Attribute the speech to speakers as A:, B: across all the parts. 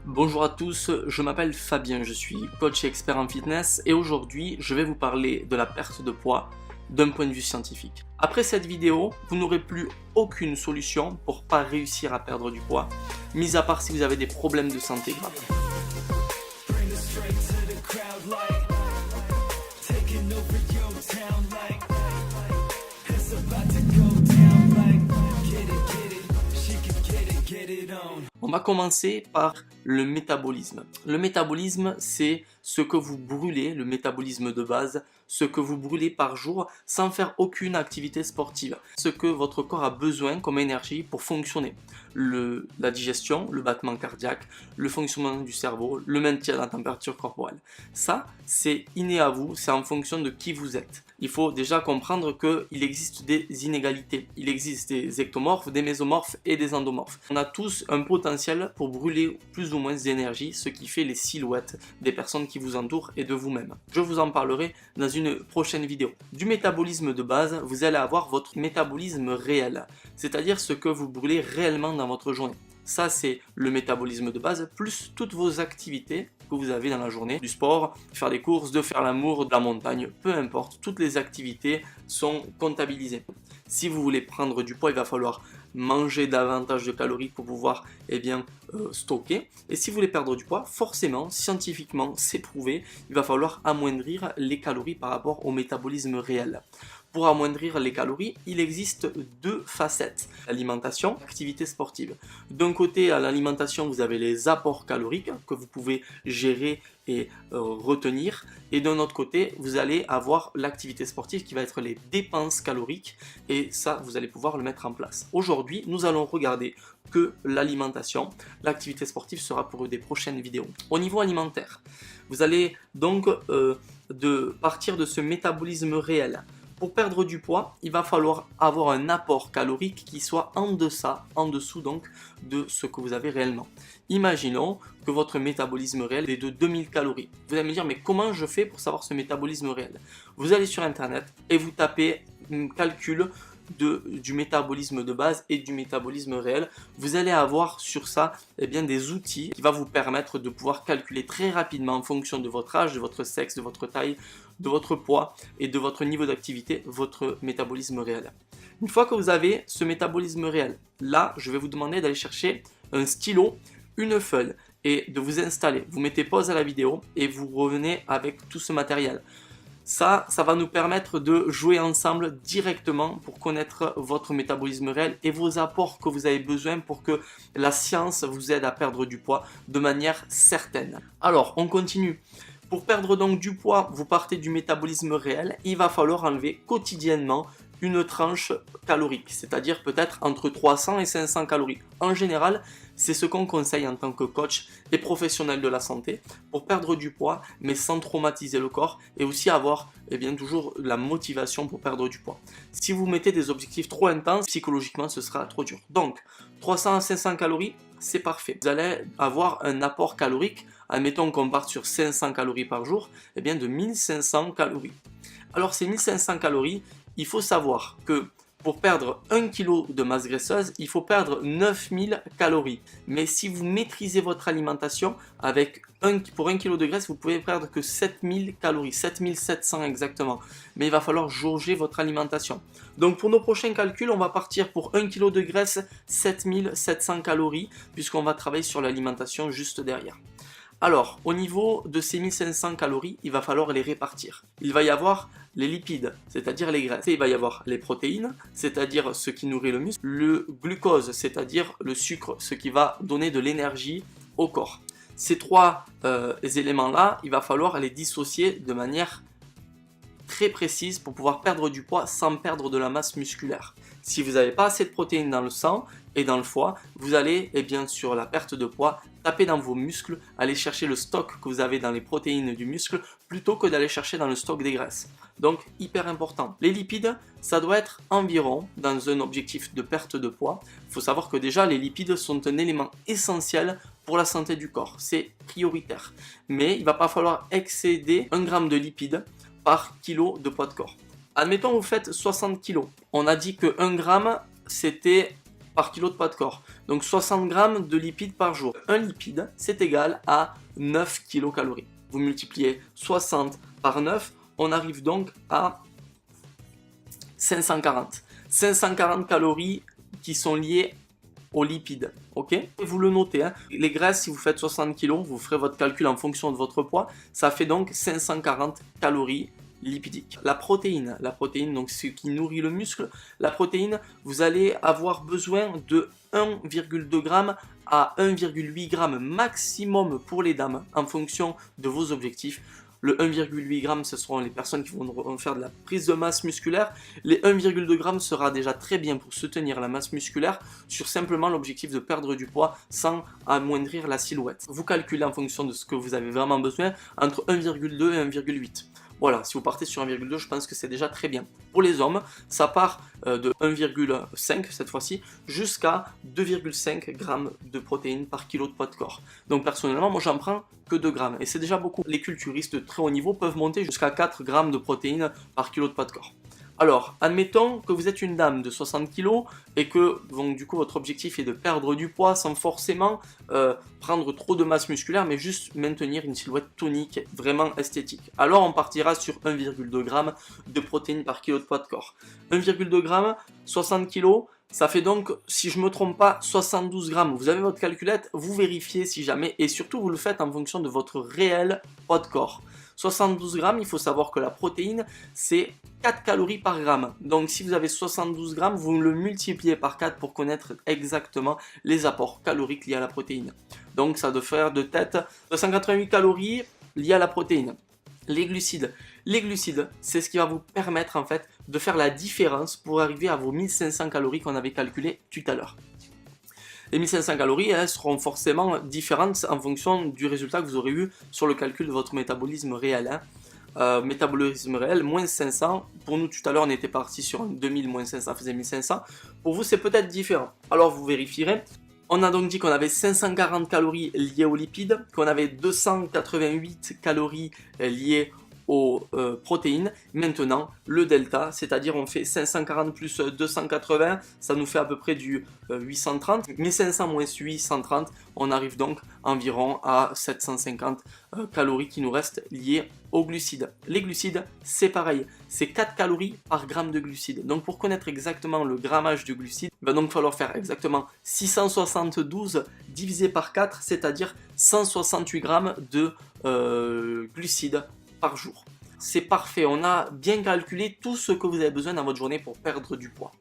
A: Bonjour à tous, je m'appelle Fabien, je suis coach et expert en fitness et aujourd'hui je vais vous parler de la perte de poids d'un point de vue scientifique. Après cette vidéo, vous n'aurez plus aucune solution pour pas réussir à perdre du poids, mis à part si vous avez des problèmes de santé graves. On va commencer par le métabolisme. Le métabolisme, c'est ce que vous brûlez, le métabolisme de base, ce que vous brûlez par jour sans faire aucune activité sportive. Ce que votre corps a besoin comme énergie pour fonctionner. La digestion, le battement cardiaque, le fonctionnement du cerveau, le maintien de la température corporelle. Ça, c'est inné à vous, c'est en fonction de qui vous êtes. Il faut déjà comprendre qu'il existe des inégalités. Il existe des ectomorphes, des mésomorphes et des endomorphes. On a tous un potentiel pour brûler plus ou moins d'énergie, ce qui fait les silhouettes des personnes qui vous entourent et de vous-même. Je vous en parlerai dans une prochaine vidéo. Du métabolisme de base, vous allez avoir votre métabolisme réel, c'est-à-dire ce que vous brûlez réellement dans votre journée. Ça, c'est le métabolisme de base, plus toutes vos activités que vous avez dans la journée, du sport, faire des courses, de faire l'amour, de la montagne, peu importe, toutes les activités sont comptabilisées. Si vous voulez prendre du poids, il va falloir manger davantage de calories pour pouvoir stocker. Et si vous voulez perdre du poids, forcément, scientifiquement, c'est prouvé, il va falloir amoindrir les calories par rapport au métabolisme réel. Pour amoindrir les calories, il existe deux facettes, l'alimentation, l'activité sportive. D'un côté, à l'alimentation, vous avez les apports caloriques que vous pouvez gérer et retenir. Et d'un autre côté, vous allez avoir l'activité sportive qui va être les dépenses caloriques. Et ça, vous allez pouvoir le mettre en place. Aujourd'hui, nous allons regarder que l'alimentation. L'activité sportive sera pour des prochaines vidéos. Au niveau alimentaire, vous allez donc partir de ce métabolisme réel. Pour perdre du poids, il va falloir avoir un apport calorique qui soit en dessous donc de ce que vous avez réellement. Imaginons que votre métabolisme réel est de 2000 calories. Vous allez me dire, mais comment je fais pour savoir ce métabolisme réel? Vous allez sur internet et vous tapez un calcul du métabolisme de base et du métabolisme réel. Vous allez avoir sur ça des outils qui vont vous permettre de pouvoir calculer très rapidement en fonction de votre âge, de votre sexe, de votre taille, de votre poids et de votre niveau d'activité, votre métabolisme réel. Une fois que vous avez ce métabolisme réel, là, je vais vous demander d'aller chercher un stylo, une feuille et de vous installer. Vous mettez pause à la vidéo et vous revenez avec tout ce matériel. Ça va nous permettre de jouer ensemble directement pour connaître votre métabolisme réel et vos apports que vous avez besoin pour que la science vous aide à perdre du poids de manière certaine. Alors, on continue. Pour perdre donc du poids, vous partez du métabolisme réel, il va falloir enlever quotidiennement une tranche calorique, c'est-à-dire peut-être entre 300 et 500 calories. En général, c'est ce qu'on conseille en tant que coach et professionnel de la santé pour perdre du poids, mais sans traumatiser le corps et aussi avoir toujours la motivation pour perdre du poids. Si vous mettez des objectifs trop intenses, psychologiquement, ce sera trop dur. Donc, 300 à 500 calories, c'est parfait. Vous allez avoir un apport calorique, admettons qu'on parte sur 500 calories par jour, de 1500 calories. Alors, ces 1500 calories, il faut savoir que pour perdre 1 kg de masse graisseuse, il faut perdre 9000 calories. Mais si vous maîtrisez votre alimentation, pour 1 kg de graisse, vous pouvez perdre que 7000 calories, 7700 exactement. Mais il va falloir jauger votre alimentation. Donc pour nos prochains calculs, on va partir pour 1 kg de graisse, 7700 calories, puisqu'on va travailler sur l'alimentation juste derrière. Alors, au niveau de ces 1500 calories, il va falloir les répartir. Il va y avoir les lipides, c'est-à-dire les graisses. Et il va y avoir les protéines, c'est-à-dire ce qui nourrit le muscle. Le glucose, c'est-à-dire le sucre, ce qui va donner de l'énergie au corps. Ces trois éléments-là, il va falloir les dissocier de manière très précise pour pouvoir perdre du poids sans perdre de la masse musculaire. Si vous n'avez pas assez de protéines dans le sang et dans le foie, vous allez sur la perte de poids, taper dans vos muscles, aller chercher le stock que vous avez dans les protéines du muscle plutôt que d'aller chercher dans le stock des graisses. Donc hyper important. Les lipides, ça doit être environ, dans un objectif de perte de poids, il faut savoir que déjà les lipides sont un élément essentiel pour la santé du corps, c'est prioritaire. Mais il ne va pas falloir excéder 1 g de lipides par kilo de poids de corps. Admettons vous faites 60 kg. On a dit que 1 gramme c'était par kilo de poids de corps. Donc 60 grammes de lipides par jour. Un lipide, c'est égal à 9 kilocalories. Vous multipliez 60 par 9, on arrive donc à 540. 540 calories qui sont liées aux lipides, ok? Et vous le notez, hein. Les graisses, si vous faites 60 kg, vous ferez votre calcul en fonction de votre poids, ça fait donc 540 calories lipidiques. La protéine, donc ce qui nourrit le muscle, la protéine, vous allez avoir besoin de 1,2 g à 1,8 g maximum pour les dames, en fonction de vos objectifs. Le 1,8 g, ce seront les personnes qui vont faire de la prise de masse musculaire. Les 1,2 g sera déjà très bien pour soutenir la masse musculaire sur simplement l'objectif de perdre du poids sans amoindrir la silhouette. Vous calculez en fonction de ce que vous avez vraiment besoin entre 1,2 et 1,8. Voilà, si vous partez sur 1,2, je pense que c'est déjà très bien. Pour les hommes, ça part de 1,5 cette fois-ci jusqu'à 2,5 g de protéines par kilo de poids de corps. Donc personnellement, moi j'en prends que 2 grammes et c'est déjà beaucoup. Les culturistes de très haut niveau peuvent monter jusqu'à 4 grammes de protéines par kilo de poids de corps. Alors, admettons que vous êtes une dame de 60 kg et que donc, du coup votre objectif est de perdre du poids sans forcément prendre trop de masse musculaire, mais juste maintenir une silhouette tonique vraiment esthétique. Alors on partira sur 1,2 g de protéines par kilo de poids de corps. 1,2 g, 60 kg, ça fait donc, si je ne me trompe pas, 72 grammes. Vous avez votre calculette, vous vérifiez si jamais, et surtout vous le faites en fonction de votre réel poids de corps. 72 grammes, il faut savoir que la protéine, c'est 4 calories par gramme. Donc si vous avez 72 grammes, vous le multipliez par 4 pour connaître exactement les apports caloriques liés à la protéine. Donc ça doit faire de tête 288 calories liées à la protéine. Les glucides, c'est ce qui va vous permettre en fait de faire la différence pour arriver à vos 1500 calories qu'on avait calculées tout à l'heure. Les 1500 calories seront forcément différentes en fonction du résultat que vous aurez eu sur le calcul de votre métabolisme réel. Métabolisme réel, moins 500. Pour nous, tout à l'heure, on était parti sur un 2000 moins 500, ça faisait 1500. Pour vous, c'est peut-être différent. Alors, vous vérifierez. On a donc dit qu'on avait 540 calories liées aux lipides, qu'on avait 288 calories liées aux protéines. Maintenant, le delta, c'est-à-dire on fait 540 plus 280, ça nous fait à peu près du 830. 1500 moins 830, on arrive donc environ à 750 calories qui nous restent liées aux glucides. Les glucides, c'est pareil, c'est 4 calories par gramme de glucides. Donc pour connaître exactement le grammage de glucides, il va donc falloir faire exactement 672 divisé par 4, c'est-à-dire 168 grammes de glucides par jour. C'est parfait, on a bien calculé tout ce que vous avez besoin dans votre journée pour perdre du poids.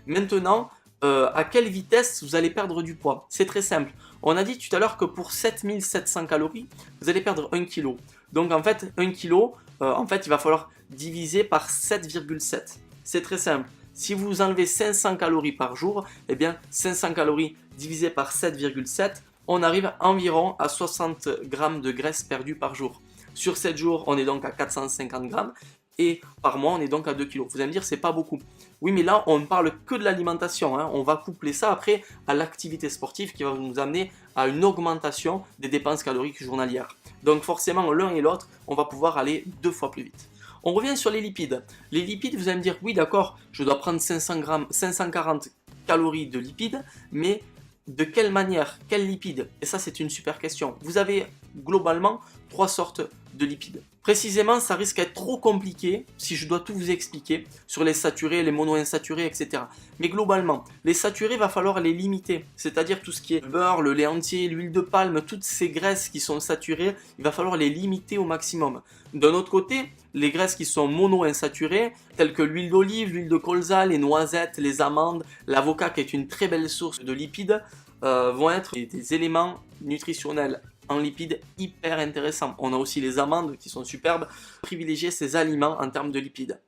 A: Maintenant, à quelle vitesse vous allez perdre du poids? C'est très simple. On a dit tout à l'heure que pour 7700 calories, vous allez perdre 1 kg. Donc en fait, 1 kg, il va falloir diviser par 7,7. C'est très simple. Si vous enlevez 500 calories par jour, eh bien 500 calories divisé par 7,7, on arrive environ à 60 grammes de graisse perdue par jour. Sur 7 jours, on est donc à 450 grammes et par mois, on est donc à 2 kg. Vous allez me dire, c'est pas beaucoup. Oui, mais là, on ne parle que de l'alimentation. On va coupler ça après à l'activité sportive qui va nous amener à une augmentation des dépenses caloriques journalières. Donc forcément, l'un et l'autre, on va pouvoir aller 2 fois plus vite. On revient sur les lipides. Les lipides, vous allez me dire, oui, d'accord, je dois prendre 540 calories de lipides, mais de quelle manière? Quels lipides? Et ça, c'est une super question. Vous avez globalement 3 sortes de lipides. Précisément, ça risque d'être trop compliqué si je dois tout vous expliquer sur les saturés, les monoinsaturés, etc. Mais globalement, les saturés, il va falloir les limiter. C'est-à-dire tout ce qui est le beurre, le lait entier, l'huile de palme, toutes ces graisses qui sont saturées, il va falloir les limiter au maximum. D'un autre côté, les graisses qui sont monoinsaturées, telles que l'huile d'olive, l'huile de colza, les noisettes, les amandes, l'avocat qui est une très belle source de lipides, vont être des éléments nutritionnels en lipides hyper intéressants. On a aussi les amandes qui sont superbes. Privilégier ces aliments en termes de lipides.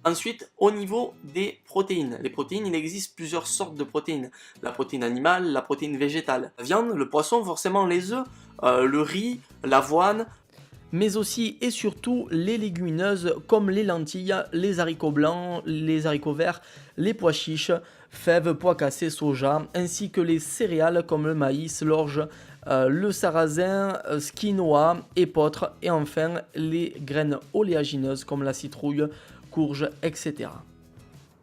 A: Ensuite, au niveau des protéines. Les protéines, il existe plusieurs sortes de protéines. La protéine animale, la protéine végétale. La viande, le poisson, forcément les œufs, le riz, l'avoine, mais aussi et surtout les légumineuses comme les lentilles, les haricots blancs, les haricots verts, les pois chiches, fèves, pois cassés, soja, ainsi que les céréales comme le maïs, l'orge, le sarrasin, quinoa, épeautre et enfin les graines oléagineuses comme la citrouille, courge, etc.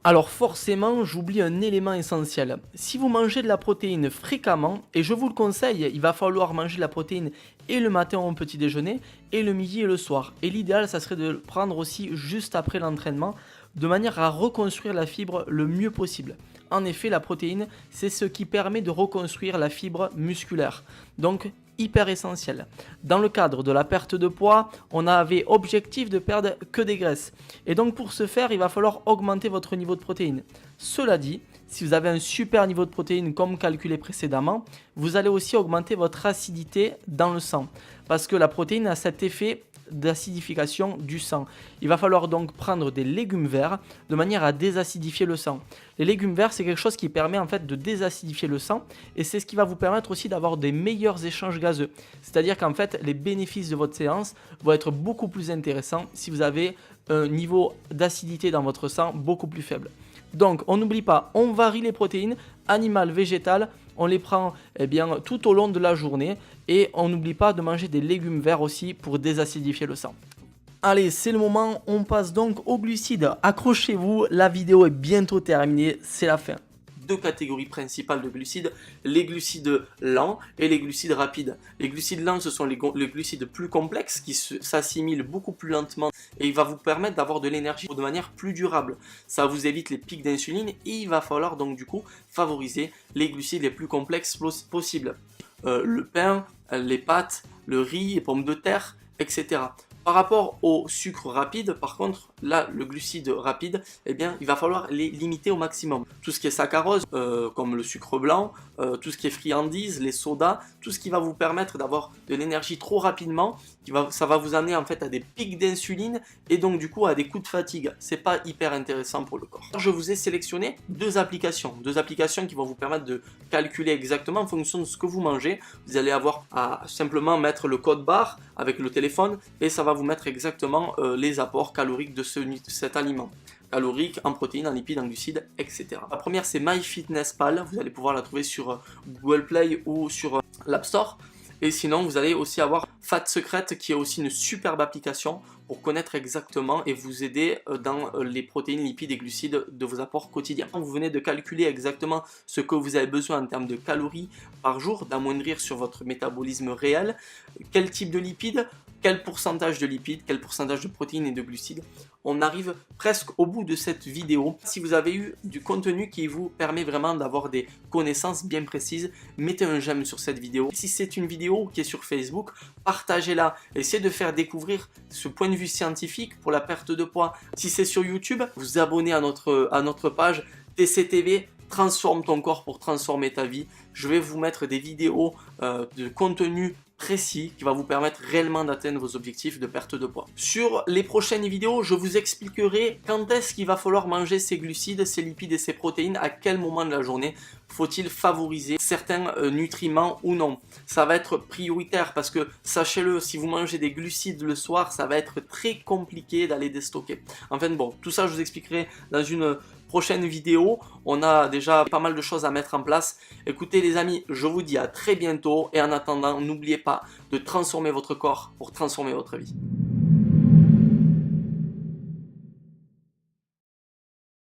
A: Alors forcément, j'oublie un élément essentiel. Si vous mangez de la protéine fréquemment, et je vous le conseille, il va falloir manger de la protéine et le matin au petit déjeuner, et le midi et le soir. Et l'idéal, ça serait de le prendre aussi juste après l'entraînement, de manière à reconstruire la fibre le mieux possible. En effet, la protéine, c'est ce qui permet de reconstruire la fibre musculaire. Donc, hyper essentiel. Dans le cadre de la perte de poids, on avait objectif de perdre que des graisses. Et donc pour ce faire, il va falloir augmenter votre niveau de protéines. Cela dit, si vous avez un super niveau de protéines comme calculé précédemment, vous allez aussi augmenter votre acidité dans le sang. Parce que la protéine a cet effet d'acidification du sang. Il va falloir donc prendre des légumes verts de manière à désacidifier le sang. Les légumes verts, c'est quelque chose qui permet en fait de désacidifier le sang et c'est ce qui va vous permettre aussi d'avoir des meilleurs échanges gazeux. C'est-à-dire qu'en fait, les bénéfices de votre séance vont être beaucoup plus intéressants si vous avez un niveau d'acidité dans votre sang beaucoup plus faible. Donc, on n'oublie pas, on varie les protéines animales, végétales, on les prend tout au long de la journée et on n'oublie pas de manger des légumes verts aussi pour désacidifier le sang. Allez, c'est le moment, on passe donc aux glucides. Accrochez-vous, la vidéo est bientôt terminée, c'est la fin. Deux catégories principales de glucides, les glucides lents et les glucides rapides. Les glucides lents, ce sont les glucides plus complexes qui s'assimilent beaucoup plus lentement et il va vous permettre d'avoir de l'énergie de manière plus durable. Ça vous évite les pics d'insuline et il va falloir donc du coup favoriser les glucides les plus complexes possibles. Le pain, les pâtes, le riz, les pommes de terre, etc. Par rapport au sucre rapide, par contre, là, le glucide rapide, il va falloir les limiter au maximum. Tout ce qui est saccharose, comme le sucre blanc, tout ce qui est friandises, les sodas, tout ce qui va vous permettre d'avoir de l'énergie trop rapidement, ça va vous amener en fait à des pics d'insuline et donc du coup à des coups de fatigue. C'est pas hyper intéressant pour le corps. Je vous ai sélectionné deux applications qui vont vous permettre de calculer exactement en fonction de ce que vous mangez. Vous allez avoir à simplement mettre le code barre avec le téléphone et ça va vous mettre exactement les apports caloriques de cet aliment. Caloriques, en protéines, en lipides, en glucides, etc. La première c'est MyFitnessPal, vous allez pouvoir la trouver sur Google Play ou sur l'App Store. Et sinon, vous allez aussi avoir Fat Secret qui est aussi une superbe application pour connaître exactement et vous aider dans les protéines, lipides et glucides de vos apports quotidiens. Vous venez de calculer exactement ce que vous avez besoin en termes de calories par jour, d'amoindrir sur votre métabolisme réel, quel type de lipides, quel pourcentage de lipides, quel pourcentage de protéines et de glucides. On arrive presque au bout de cette vidéo. Si vous avez eu du contenu qui vous permet vraiment d'avoir des connaissances bien précises, mettez un j'aime sur cette vidéo. Si c'est une vidéo qui est sur Facebook, partagez-la. Essayez de faire découvrir ce point de vue scientifique pour la perte de poids. Si c'est sur YouTube, vous abonnez à notre page TCTV. Transforme ton corps pour transformer ta vie. Je vais vous mettre des vidéos de contenu précis qui va vous permettre réellement d'atteindre vos objectifs de perte de poids. Sur les prochaines vidéos, je vous expliquerai quand est-ce qu'il va falloir manger ces glucides, ces lipides et ces protéines, à quel moment de la journée faut-il favoriser certains nutriments ou non. Ça va être prioritaire parce que, sachez-le, si vous mangez des glucides le soir, ça va être très compliqué d'aller déstocker. Enfin bon, tout ça je vous expliquerai dans une prochaine vidéo. On a déjà pas mal de choses à mettre en place. Écoutez les amis, je vous dis à très bientôt et en attendant, n'oubliez pas de transformer votre corps pour transformer votre vie.